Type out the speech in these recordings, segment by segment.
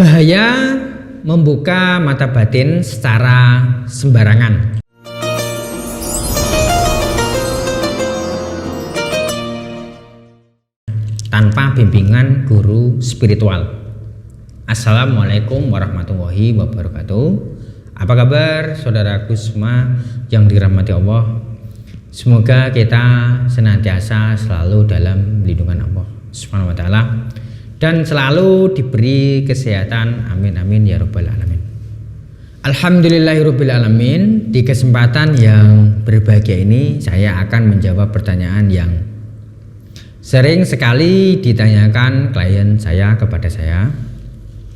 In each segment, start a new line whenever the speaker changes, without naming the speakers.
Bahaya membuka mata batin secara sembarangan. Tanpa bimbingan guru spiritual. Assalamualaikum warahmatullahi wabarakatuh. Apa kabar saudaraku semua yang dirahmati Allah? Semoga kita senantiasa selalu dalam lindungan Allah Subhanahu wa taala dan selalu diberi kesehatan, amin amin ya rabbal alamin. Alhamdulillahirabbil alamin. Di kesempatan yang berbahagia ini saya akan menjawab pertanyaan yang sering sekali ditanyakan klien saya kepada saya.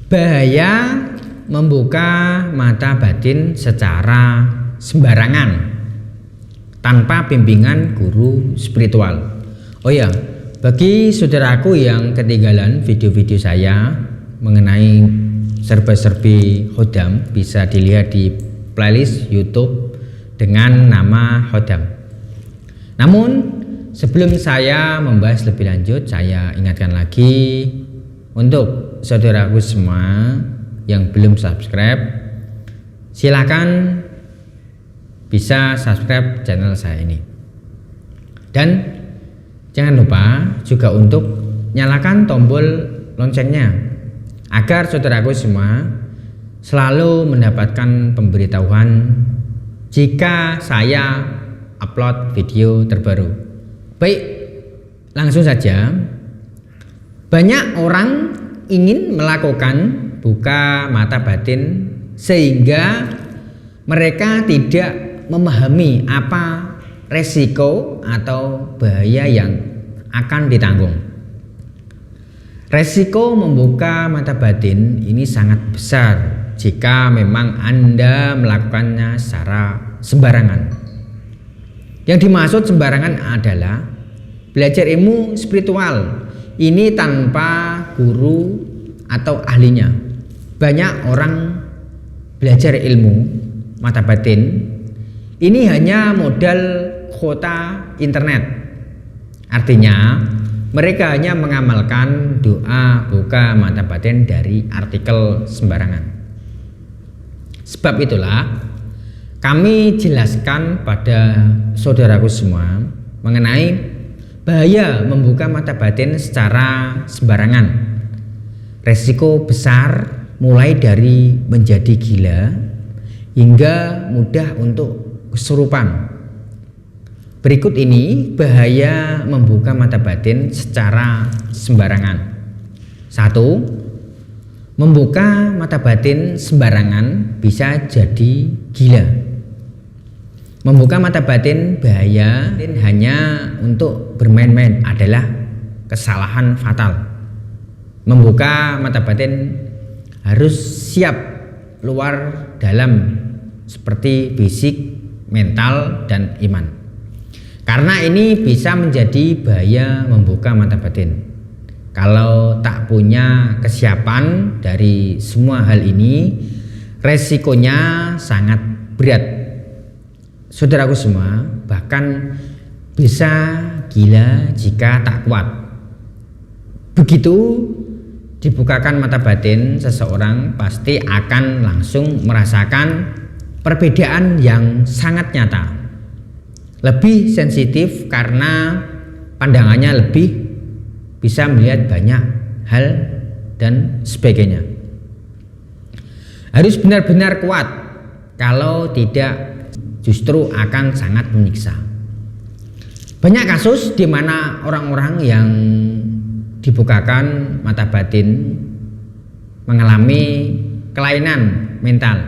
Bahaya membuka mata batin secara sembarangan tanpa bimbingan guru spiritual. Oh ya, bagi saudaraku yang ketinggalan video-video saya mengenai serba-serbi Khodam, bisa dilihat di playlist YouTube dengan nama Khodam. Namun sebelum saya membahas lebih lanjut, saya ingatkan lagi untuk saudaraku semua yang belum subscribe, silakan bisa subscribe channel saya ini. Dan jangan lupa juga untuk nyalakan tombol loncengnya agar saudaraku semua selalu mendapatkan pemberitahuan jika saya upload video terbaru. Baik, langsung saja. Banyak orang ingin melakukan buka mata batin sehingga mereka tidak memahami apa resiko atau bahaya yang akan ditanggung. Resiko membuka mata batin ini sangat besar jika memang Anda melakukannya secara sembarangan. Yang dimaksud sembarangan adalah belajar ilmu spiritual ini tanpa guru atau ahlinya. Banyak orang belajar ilmu mata batin ini hanya modal kuota internet. Artinya mereka hanya mengamalkan doa buka mata batin dari artikel sembarangan. Sebab itulah kami jelaskan pada saudaraku semua mengenai bahaya membuka mata batin secara sembarangan. Resiko besar mulai dari menjadi gila hingga mudah untuk kesurupan. Berikut ini bahaya membuka mata batin secara sembarangan. 1. Membuka mata batin sembarangan bisa jadi gila. Membuka mata batin bahaya hanya untuk bermain-main adalah kesalahan fatal. Membuka mata batin harus siap luar dalam seperti fisik, mental, dan iman. Karena ini bisa menjadi bahaya membuka mata batin. Kalau tak punya kesiapan dari semua hal ini, resikonya sangat berat. Saudaraku semua, bahkan bisa gila jika tak kuat. Begitu dibukakan mata batin, seseorang pasti akan langsung merasakan perbedaan yang sangat nyata. Lebih sensitif karena pandangannya lebih bisa melihat banyak hal dan sebagainya. Harus benar-benar kuat, kalau tidak justru akan sangat menyiksa. Banyak kasus di mana orang-orang yang dibukakan mata batin mengalami kelainan mental.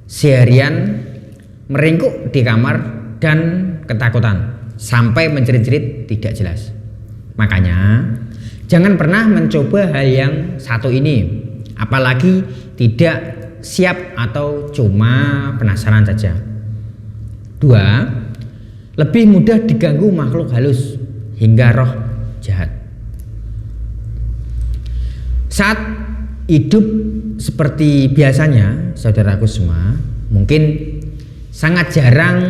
Seharian meringkuk di kamar dan ketakutan sampai menjerit-jerit tidak jelas. Makanya jangan pernah mencoba hal yang satu ini, apalagi tidak siap atau cuma penasaran saja. 2. Lebih mudah diganggu makhluk halus hingga roh jahat. Saat hidup seperti biasanya, saudaraku semua, mungkin sangat jarang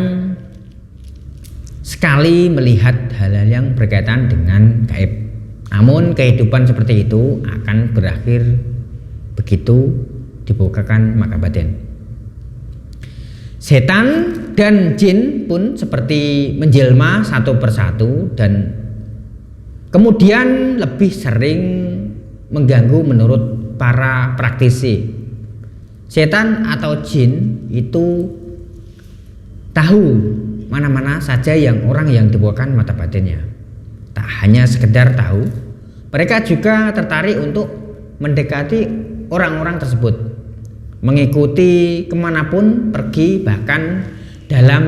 sekali melihat hal-hal yang berkaitan dengan gaib. Namun kehidupan seperti itu akan berakhir begitu dibukakan mata batin. Setan dan jin pun seperti menjelma satu persatu dan kemudian lebih sering mengganggu menurut para praktisi. Setan atau jin itu tahu mana-mana saja yang orang yang dibukakan mata batinnya. Tak hanya sekedar tahu, mereka juga tertarik untuk mendekati orang-orang tersebut, mengikuti kemanapun pergi. Bahkan dalam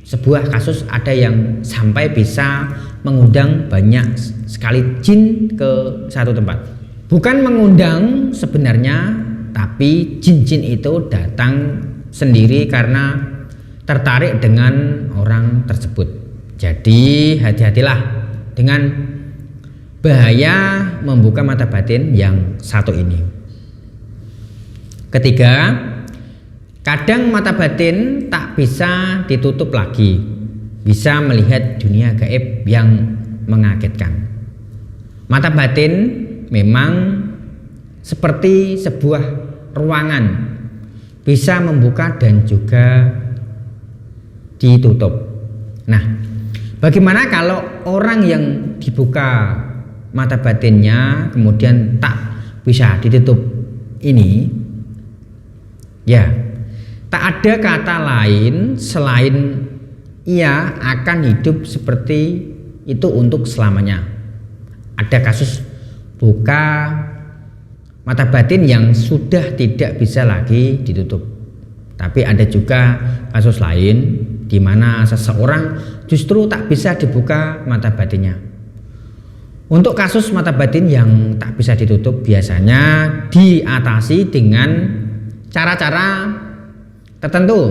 sebuah kasus ada yang sampai bisa mengundang banyak sekali jin ke satu tempat. Bukan mengundang sebenarnya, tapi jin-jin itu datang sendiri karena tertarik dengan orang tersebut. Jadi hati-hatilah dengan bahaya membuka mata batin yang satu ini. Ketiga, kadang mata batin tak bisa ditutup lagi, bisa melihat dunia gaib yang mengagetkan. Mata batin memang seperti sebuah ruangan, bisa membuka dan juga ditutup. Nah, bagaimana kalau orang yang dibuka mata batinnya kemudian tak bisa ditutup ini? Ya, tak ada kata lain selain ia akan hidup seperti itu untuk selamanya. Ada kasus buka mata batin yang sudah tidak bisa lagi ditutup. Tapi ada juga kasus lain di mana seseorang justru tak bisa dibuka mata batinnya. Untuk kasus mata batin yang tak bisa ditutup biasanya diatasi dengan cara-cara tertentu.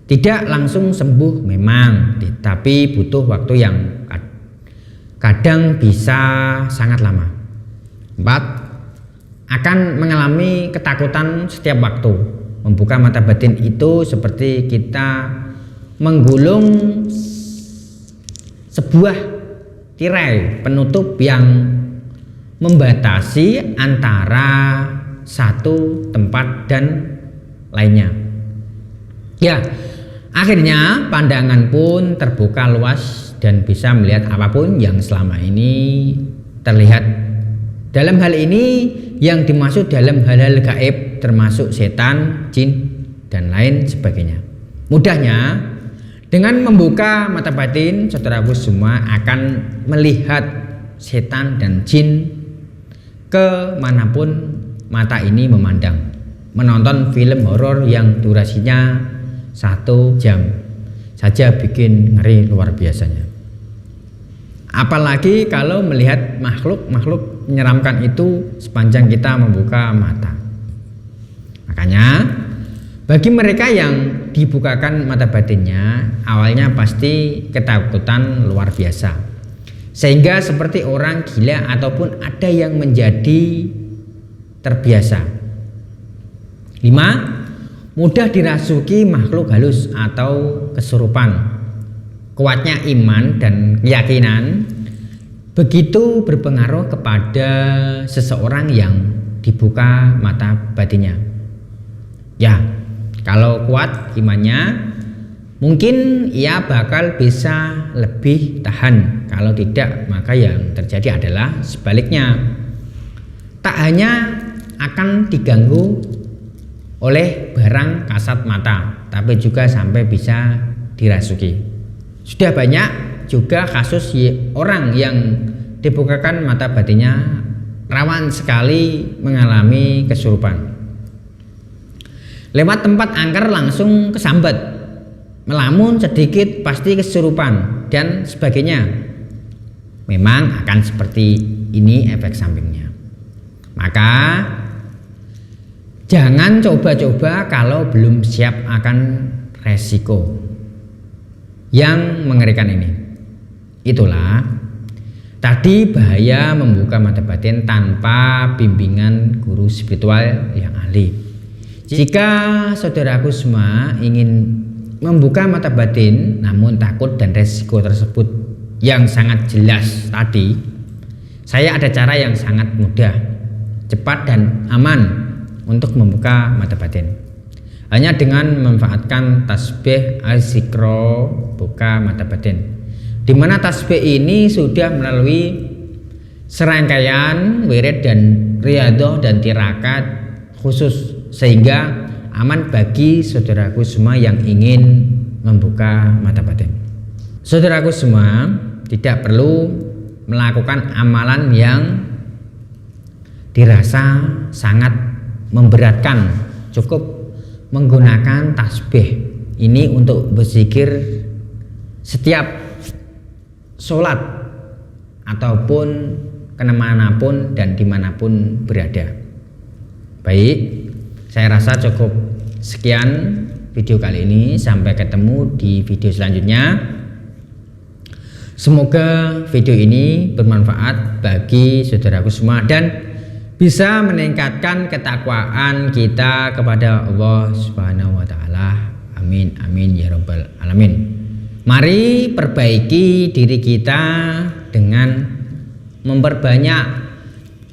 Tidak langsung sembuh memang, tapi butuh waktu yang kadang bisa sangat lama. 4. Akan mengalami ketakutan setiap waktu. Membuka mata batin itu seperti kita menggulung sebuah tirai penutup yang membatasi antara satu tempat dan lainnya. Ya, akhirnya pandangan pun terbuka luas dan bisa melihat apapun yang selama ini terlihat. Dalam hal ini yang dimaksud dalam hal-hal gaib termasuk setan, jin, dan lain sebagainya. Mudahnya, dengan membuka mata batin, saudaraku semua akan melihat setan dan jin kemanapun mata ini memandang. Menonton film horor yang durasinya 1 jam saja bikin ngeri luar biasanya. Apalagi kalau melihat makhluk-makhluk menyeramkan itu sepanjang kita membuka mata. Makanya bagi mereka yang dibukakan mata batinnya, awalnya pasti ketakutan luar biasa, sehingga seperti orang gila ataupun ada yang menjadi terbiasa. 5. Mudah dirasuki makhluk halus atau kesurupan. Kuatnya iman dan keyakinan begitu berpengaruh kepada seseorang yang dibuka mata batinnya. Ya, kalau kuat imannya, mungkin ia bakal bisa lebih tahan. Kalau tidak, maka yang terjadi adalah sebaliknya. Tak hanya akan diganggu oleh barang kasat mata, tapi juga sampai bisa dirasuki. Sudah banyak juga kasus orang yang dibukakan mata batinnya rawan sekali mengalami kesurupan. Lewat tempat angker langsung kesambat, melamun sedikit pasti kesurupan dan sebagainya. Memang akan seperti ini efek sampingnya. Maka jangan coba-coba kalau belum siap akan resiko yang mengerikan ini. Itulah tadi bahaya membuka mata batin tanpa bimbingan guru spiritual yang ahli. Jika saudaraku semua ingin membuka mata batin namun takut dan resiko tersebut yang sangat jelas tadi, saya ada cara yang sangat mudah. cepat dan aman untuk membuka mata batin. Hanya dengan memanfaatkan tasbih al-zikro buka mata batin, di mana tasbih ini sudah melalui serangkaian wirid dan riyadhah dan tirakat khusus, sehingga aman bagi saudaraku semua yang ingin membuka mata batin. Saudaraku semua tidak perlu melakukan amalan yang dirasa sangat memberatkan, cukup menggunakan tasbih ini untuk berzikir setiap sholat ataupun kemanapun dan dimanapun berada. Baik, saya rasa cukup sekian video kali ini. Sampai ketemu di video selanjutnya. Semoga video ini bermanfaat bagi saudaraku semua dan bisa meningkatkan ketakwaan kita kepada Allah Subhanahu wa taala. Amin amin ya rabbal alamin. Mari perbaiki diri kita dengan memperbanyak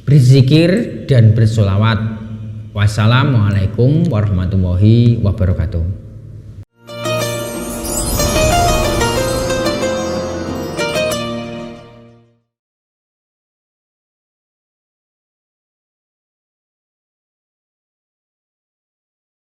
berzikir dan bersolawat. Wassalamualaikum warahmatullahi wabarakatuh.